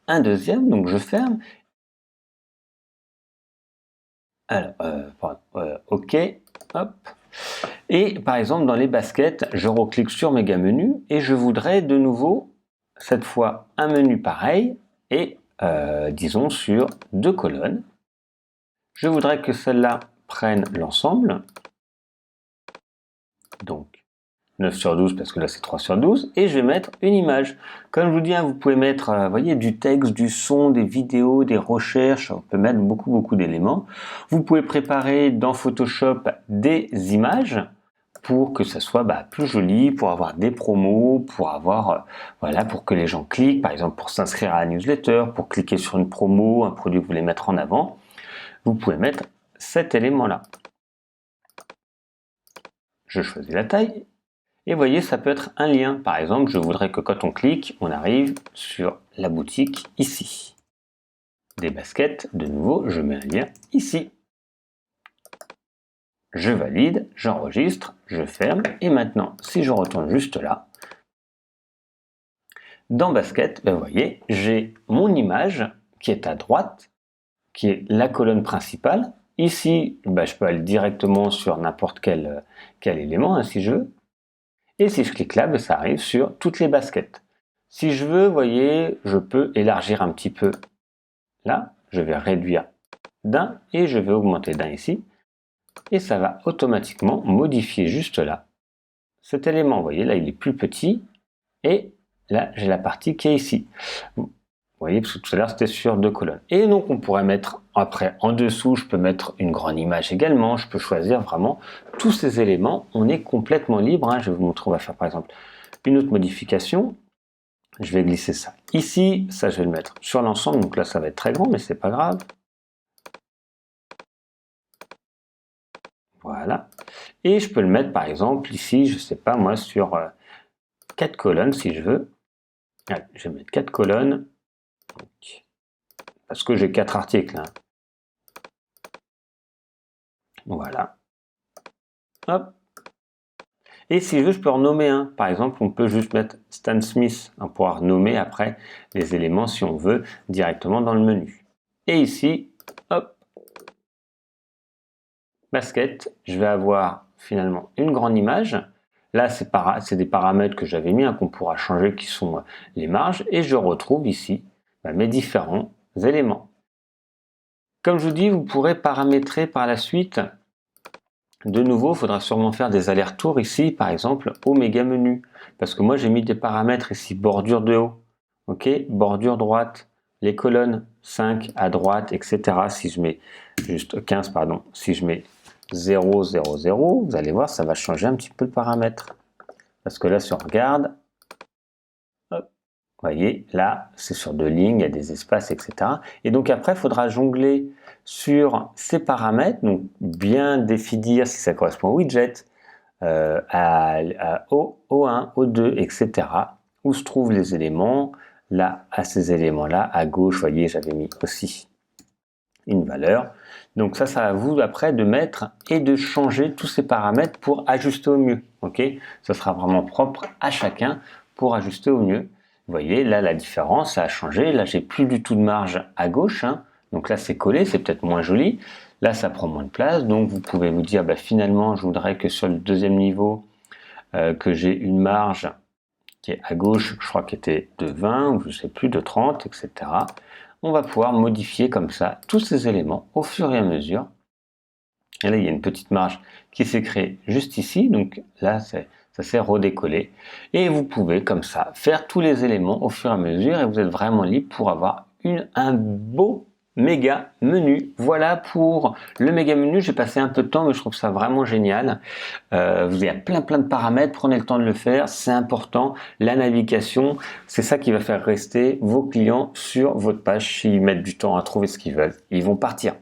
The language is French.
un deuxième, donc je ferme. Alors, OK, hop. Et par exemple, dans les baskets, je reclique sur méga menu et je voudrais de nouveau, cette fois, un menu pareil et disons sur 2 colonnes. Je voudrais que celle-là prenne l'ensemble, donc 9 sur 12 parce que là c'est 3 sur 12, et je vais mettre une image. Comme je vous dis, vous pouvez mettre voyez, du texte, du son, des vidéos, des recherches, on peut mettre beaucoup d'éléments. Vous pouvez préparer dans Photoshop des images pour que ça soit plus joli, pour avoir des promos, pour avoir voilà, pour que les gens cliquent, par exemple pour s'inscrire à la newsletter, pour cliquer sur une promo, un produit que vous voulez mettre en avant. Vous pouvez mettre cet élément-là. Je choisis la taille. Et vous voyez, ça peut être un lien. Par exemple, je voudrais que quand on clique, on arrive sur la boutique ici. Des baskets, de nouveau, je mets un lien ici. Je valide, j'enregistre, je ferme. Et maintenant, si je retourne juste là, dans basket, vous voyez, j'ai mon image qui est à droite, qui est la colonne principale. Ici, je peux aller directement sur n'importe quel élément, si je veux. Et si je clique là, ça arrive sur toutes les baskets. Si je veux, vous voyez, je peux élargir un petit peu là. Je vais réduire d'un et je vais augmenter d'un ici. Et ça va automatiquement modifier juste là cet élément. Vous voyez, là, il est plus petit. Et là, j'ai la partie qui est ici. Vous voyez, parce que tout à l'heure, c'était sur 2 colonnes. Et donc, on pourrait mettre, après, en dessous, je peux mettre une grande image également. Je peux choisir vraiment tous ces éléments. On est complètement libre. Je vais vous montrer, on va faire par exemple une autre modification. Je vais glisser ça ici. Ça, je vais le mettre sur l'ensemble. Donc là, ça va être très grand, mais c'est pas grave. Voilà. Et je peux le mettre, par exemple, ici, je sais pas, moi, sur 4 colonnes, si je veux. Allez, je vais mettre 4 colonnes. Parce que j'ai 4 articles. Voilà. Hop. Et si je veux, je peux en nommer un. Par exemple, on peut juste mettre Stan Smith pour pouvoir nommer après les éléments si on veut directement dans le menu. Et ici, hop, basket, je vais avoir finalement une grande image. Là, c'est des paramètres que j'avais mis, qu'on pourra changer, qui sont les marges. Et je retrouve ici mes différents éléments. Comme je vous dis, vous pourrez paramétrer par la suite. De nouveau, il faudra sûrement faire des allers-retours ici, par exemple, au méga menu. Parce que moi, j'ai mis des paramètres ici, bordure de haut, ok, bordure droite, les colonnes 5 à droite, etc. Si je mets juste 15, pardon, si je mets 0, 0, 0, vous allez voir, ça va changer un petit peu le paramètre. Parce que là, si on regarde, hop, vous voyez, là, c'est sur 2 lignes, il y a des espaces, etc. Et donc après, il faudra jongler sur ces paramètres, donc bien définir si ça correspond au widget, à O1, O2, etc. Où se trouvent les éléments. Là, à ces éléments-là, à gauche, vous voyez, j'avais mis aussi une valeur. Donc ça à vous après de mettre et de changer tous ces paramètres pour ajuster au mieux. Ok, ça sera vraiment propre à chacun pour ajuster au mieux. Vous voyez, là, la différence, ça a changé. Là, j'ai plus du tout de marge à gauche. Donc là, c'est collé, c'est peut-être moins joli. Là, ça prend moins de place. Donc, vous pouvez vous dire, finalement, je voudrais que sur le deuxième niveau, que j'ai une marge qui est à gauche, je crois qu'elle était de 20, ou je ne sais plus, de 30, etc. On va pouvoir modifier comme ça tous ces éléments au fur et à mesure. Et là, il y a une petite marge qui s'est créée juste ici. Donc là, ça s'est redécollé. Et vous pouvez comme ça faire tous les éléments au fur et à mesure et vous êtes vraiment libre pour avoir un beau méga menu. Voilà pour le méga menu. J'ai passé un peu de temps, mais je trouve ça vraiment génial. Il y a plein de paramètres. Prenez le temps de le faire. C'est important. La navigation, c'est ça qui va faire rester vos clients sur votre page. S'ils mettent du temps à trouver ce qu'ils veulent, ils vont partir.